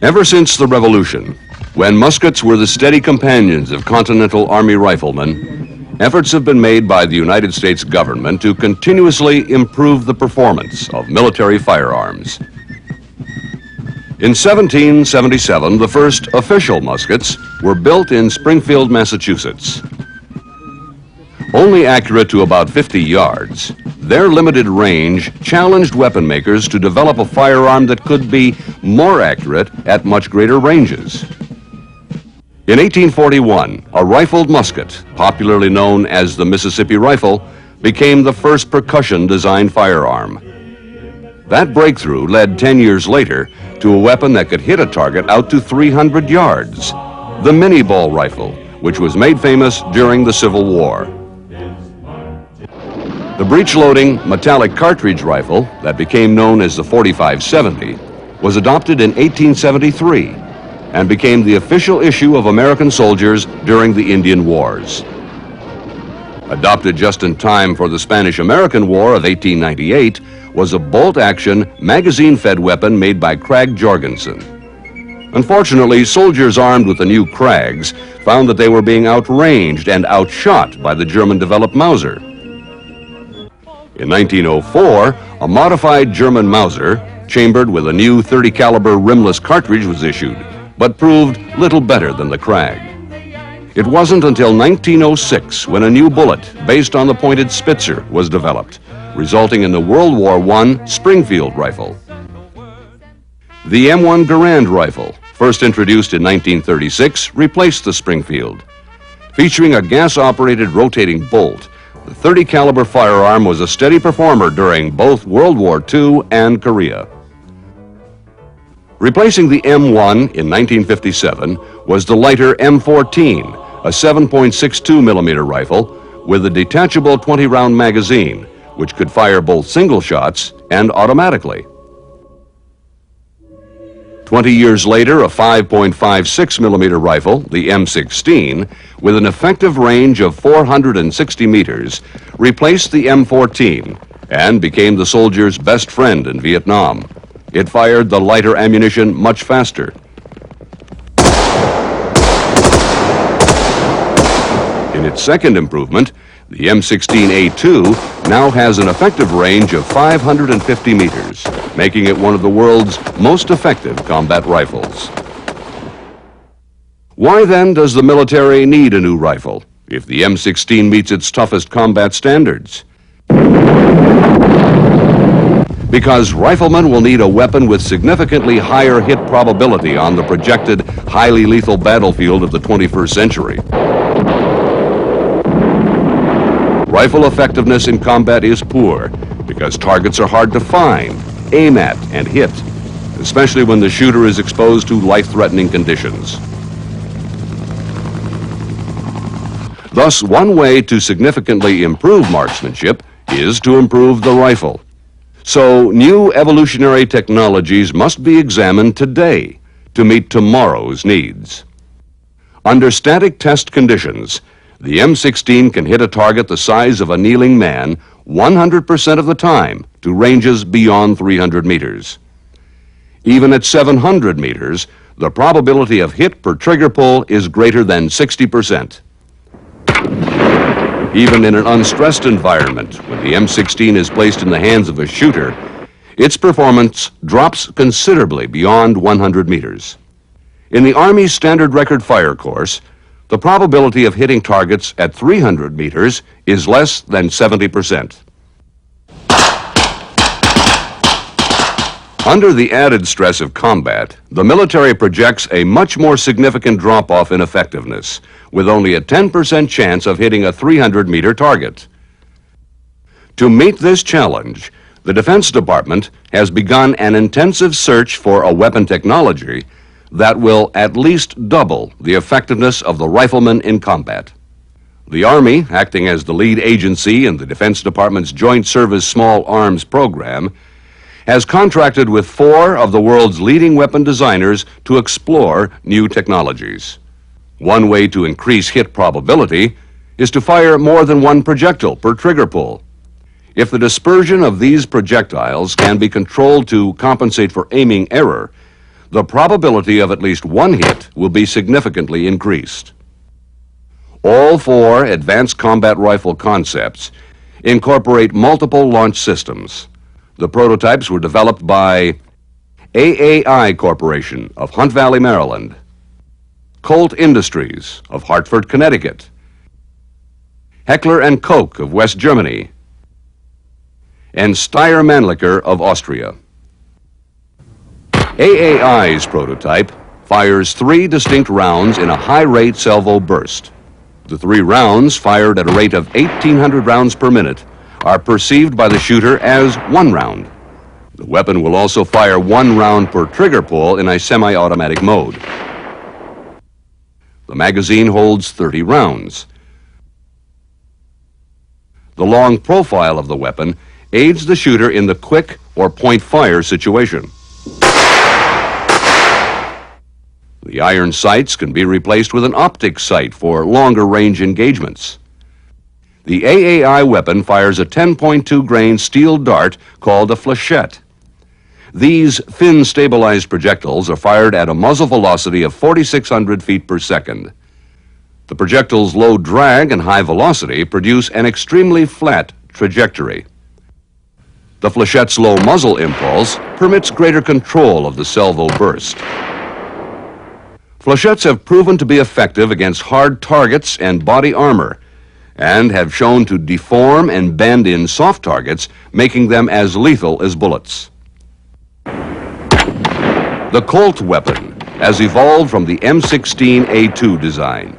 Ever since the Revolution, when muskets were the steady companions of Continental Army riflemen, efforts have been made by the United States government to continuously improve the performance of military firearms. In 1777, the first official muskets were built in Springfield, Massachusetts. Only accurate to about 50 yards, their limited range challenged weapon makers to develop a firearm that could be more accurate at much greater ranges. In 1841, a rifled musket, popularly known as the Mississippi rifle, became the first percussion-designed firearm. That breakthrough led 10 years later to a weapon that could hit a target out to 300 yards, the mini-ball rifle, which was made famous during the Civil War. The breech-loading metallic cartridge rifle that became known as the 45-70 was adopted in 1873 and became the official issue of American soldiers during the Indian Wars. Adopted just in time for the Spanish-American War of 1898 was a bolt-action, magazine-fed weapon made by Krag Jorgensen. Unfortunately, soldiers armed with the new Krags found that they were being outranged and outshot by the German-developed Mauser. In 1904, a modified German Mauser, chambered with a new 30 caliber rimless cartridge, was issued, but proved little better than the Krag. It wasn't until 1906 when a new bullet based on the pointed Spitzer was developed, resulting in the World War I Springfield rifle. The M1 Garand rifle, first introduced in 1936, replaced the Springfield. Featuring a gas-operated rotating bolt, the 30 caliber firearm was a steady performer during both World War II and Korea. Replacing the M1 in 1957 was the lighter M14, a 7.62 millimeter rifle with a detachable 20-round magazine, which could fire both single shots and automatically. 20 years later, a 5.56 millimeter rifle, the M16, with an effective range of 460 meters, replaced the M14 and became the soldier's best friend in Vietnam. It fired the lighter ammunition much faster. In its second improvement, the M16A2 now has an effective range of 550 meters, making it one of the world's most effective combat rifles. Why then does the military need a new rifle if the M16 meets its toughest combat standards? Because riflemen will need a weapon with significantly higher hit probability on the projected, highly lethal battlefield of the 21st century. Rifle effectiveness in combat is poor because targets are hard to find, aim at, and hit, especially when the shooter is exposed to life-threatening conditions. Thus, one way to significantly improve marksmanship is to improve the rifle. So, new evolutionary technologies must be examined today to meet tomorrow's needs. Under static test conditions, the M16 can hit a target the size of a kneeling man 100% of the time to ranges beyond 300 meters. Even at 700 meters, the probability of hit per trigger pull is greater than 60%. Even in an unstressed environment, when the M16 is placed in the hands of a shooter, its performance drops considerably beyond 100 meters. In the Army's standard record fire course, the probability of hitting targets at 300 meters is less than 70%. Under the added stress of combat, the military projects a much more significant drop-off in effectiveness, with only a 10% chance of hitting a 300-meter target. To meet this challenge, the Defense Department has begun an intensive search for a weapon technology that will at least double the effectiveness of the rifleman in combat. The Army, acting as the lead agency in the Defense Department's Joint Service Small Arms Program, has contracted with 4 of the world's leading weapon designers to explore new technologies. One way to increase hit probability is to fire more than one projectile per trigger pull. If the dispersion of these projectiles can be controlled to compensate for aiming error, the probability of at least one hit will be significantly increased. All four advanced combat rifle concepts incorporate multiple launch systems. The prototypes were developed by AAI Corporation of Hunt Valley, Maryland, Colt Industries of Hartford, Connecticut, Heckler and Koch of West Germany, and Steyr of Austria. AAI's prototype fires 3 distinct rounds in a high-rate salvo burst. The 3 rounds, fired at a rate of 1,800 rounds per minute, are perceived by the shooter as 1 round. The weapon will also fire 1 round per trigger pull in a semi-automatic mode. The magazine holds 30 rounds. The long profile of the weapon aids the shooter in the quick or point-fire situation. The iron sights can be replaced with an optic sight for longer range engagements. The AAI weapon fires a 10.2 grain steel dart called a flechette. These thin stabilized projectiles are fired at a muzzle velocity of 4,600 feet per second. The projectile's low drag and high velocity produce an extremely flat trajectory. The flechette's low muzzle impulse permits greater control of the salvo burst. Flechettes have proven to be effective against hard targets and body armor, and have shown to deform and bend in soft targets, making them as lethal as bullets. The Colt weapon has evolved from the M16A2 design.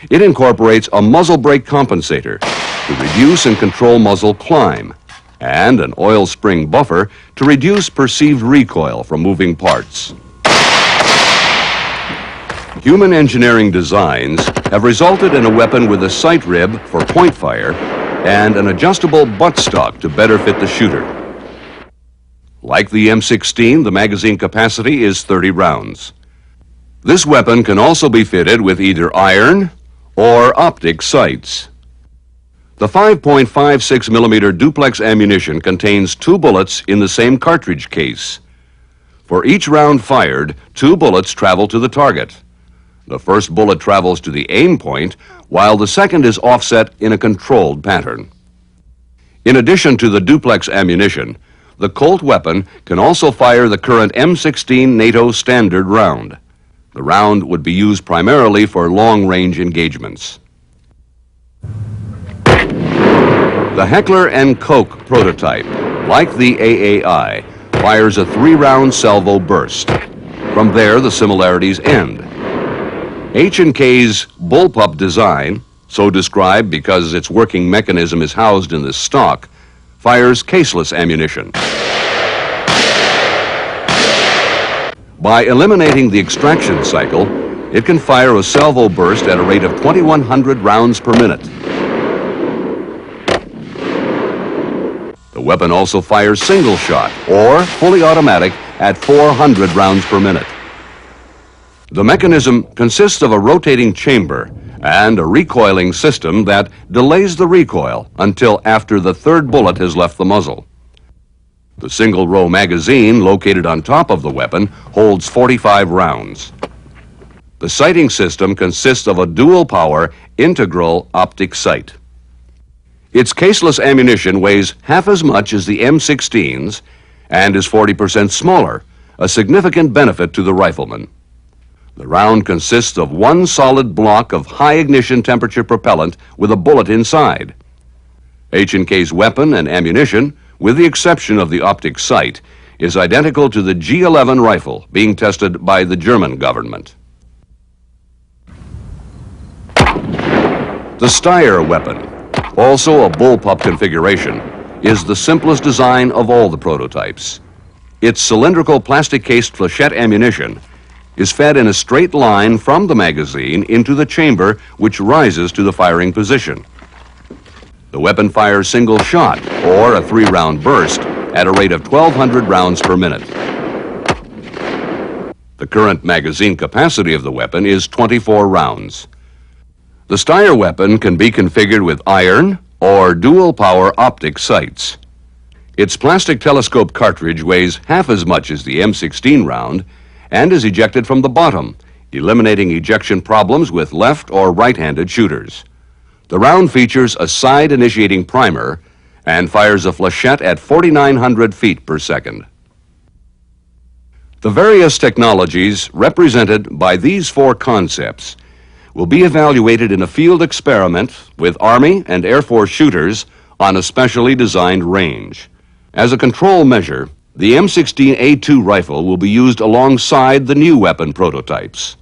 It incorporates a muzzle brake compensator to reduce and control muzzle climb, and an oil spring buffer to reduce perceived recoil from moving parts. Human engineering designs have resulted in a weapon with a sight rib for point fire and an adjustable buttstock to better fit the shooter. Like the M16, the magazine capacity is 30 rounds. This weapon can also be fitted with either iron or optic sights. The 5.56 millimeter duplex ammunition contains 2 bullets in the same cartridge case. For each round fired, 2 bullets travel to the target. The first bullet travels to the aim point, while the second is offset in a controlled pattern. In addition to the duplex ammunition, the Colt weapon can also fire the current M16 Nato standard round. The round would be used primarily for long-range engagements. The Heckler and Koch prototype, like the AAI, fires a 3-round salvo burst. From there, the similarities end. H&K's bullpup design, so described because its working mechanism is housed in the stock, fires caseless ammunition. By eliminating the extraction cycle, it can fire a salvo burst at a rate of 2,100 rounds per minute. The weapon also fires single shot or fully automatic at 400 rounds per minute. The mechanism consists of a rotating chamber and a recoiling system that delays the recoil until after the 3rd bullet has left the muzzle. The single-row magazine located on top of the weapon holds 45 rounds. The sighting system consists of a dual-power integral optic sight. Its caseless ammunition weighs half as much as the M16's and is 40% smaller, a significant benefit to the rifleman. The round consists of 1 solid block of high ignition temperature propellant with a bullet inside. H&K's weapon and ammunition, with the exception of the optic sight, is identical to the G11 rifle being tested by the German government. The Steyr weapon, also a bullpup configuration, is the simplest design of all the prototypes. Its cylindrical plastic-cased flechette ammunition is fed in a straight line from the magazine into the chamber, which rises to the firing position. The weapon fires single shot, or a 3-round burst, at a rate of 1,200 rounds per minute. The current magazine capacity of the weapon is 24 rounds. The Steyr weapon can be configured with iron or dual-power optic sights. Its plastic telescope cartridge weighs half as much as the M16 round and is ejected from the bottom, eliminating ejection problems with left or right-handed shooters. The round features a side-initiating primer and fires a flechette at 4,900 feet per second. The various technologies represented by these four concepts will be evaluated in a field experiment with Army and Air Force shooters on a specially designed range. As a control measure, the M16A2 rifle will be used alongside the new weapon prototypes.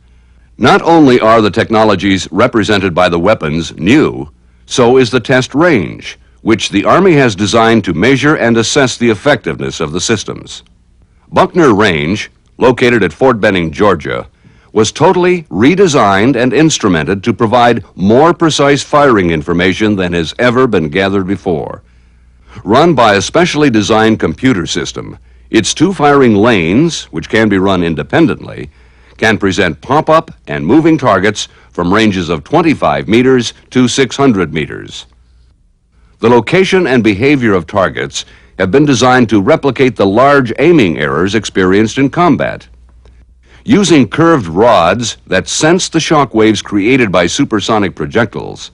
Not only are the technologies represented by the weapons new, so is the test range, which the Army has designed to measure and assess the effectiveness of the systems. Buckner Range, located at Fort Benning, Georgia, was totally redesigned and instrumented to provide more precise firing information than has ever been gathered before. Run by a specially designed computer system, its two firing lanes, which can be run independently, can present pop-up and moving targets from ranges of 25 meters to 600 meters. The location and behavior of targets have been designed to replicate the large aiming errors experienced in combat. Using curved rods that sense the shock waves created by supersonic projectiles,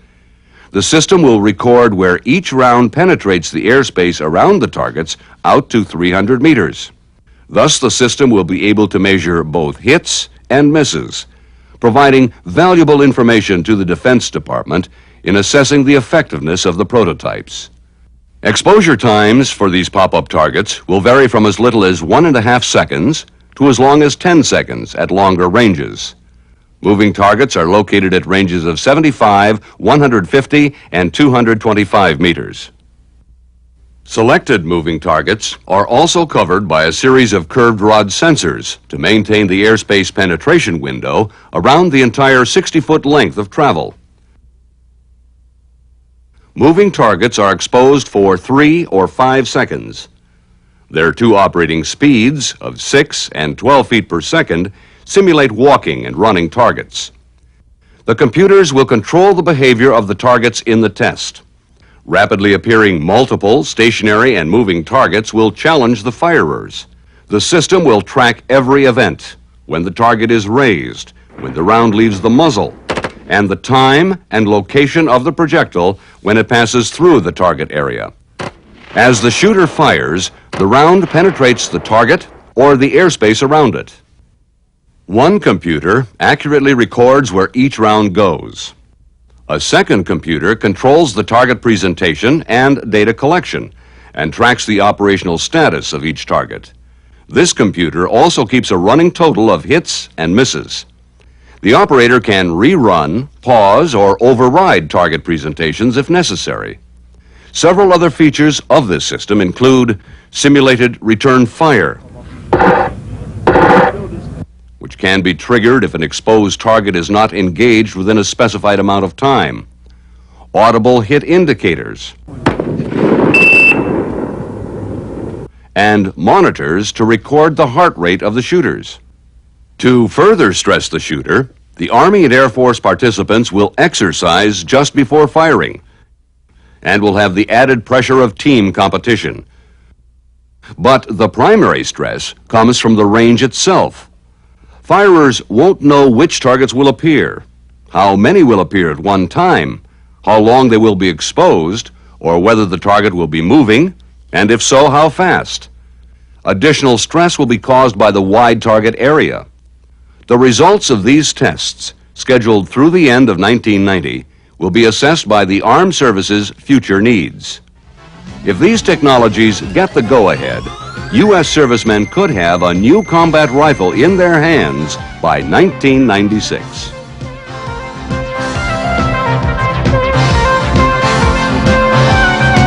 the system will record where each round penetrates the airspace around the targets out to 300 meters. Thus, the system will be able to measure both hits and misses, providing valuable information to the Defense Department in assessing the effectiveness of the prototypes. Exposure times for these pop-up targets will vary from as little as 1.5 seconds to as long as 10 seconds at longer ranges. Moving targets are located at ranges of 75, 150, and 225 meters. Selected moving targets are also covered by a series of curved rod sensors to maintain the airspace penetration window around the entire 60-foot length of travel. Moving targets are exposed for 3 or 5 seconds. Their two operating speeds of 6 and 12 feet per second simulate walking and running targets. The computers will control the behavior of the targets in the test. Rapidly appearing multiple stationary and moving targets will challenge the firers. The system will track every event: when the target is raised, when the round leaves the muzzle, and the time and location of the projectile when it passes through the target area. As the shooter fires, the round penetrates the target or the airspace around it. One computer accurately records where each round goes. A second computer controls the target presentation and data collection and tracks the operational status of each target. This computer also keeps a running total of hits and misses. The operator can rerun, pause, or override target presentations if necessary. Several other features of this system include simulated return fire, which can be triggered if an exposed target is not engaged within a specified amount of time, audible hit indicators, and monitors to record the heart rate of the shooters. To further stress the shooter, the Army and Air Force participants will exercise just before firing and will have the added pressure of team competition. But the primary stress comes from the range itself. Firers won't know which targets will appear, how many will appear at one time, how long they will be exposed, or whether the target will be moving, and if so, how fast. Additional stress will be caused by the wide target area. The results of these tests, scheduled through the end of 1990, will be assessed by the Armed Services' future needs. If these technologies get the go-ahead, U.S. servicemen could have a new combat rifle in their hands by 1996.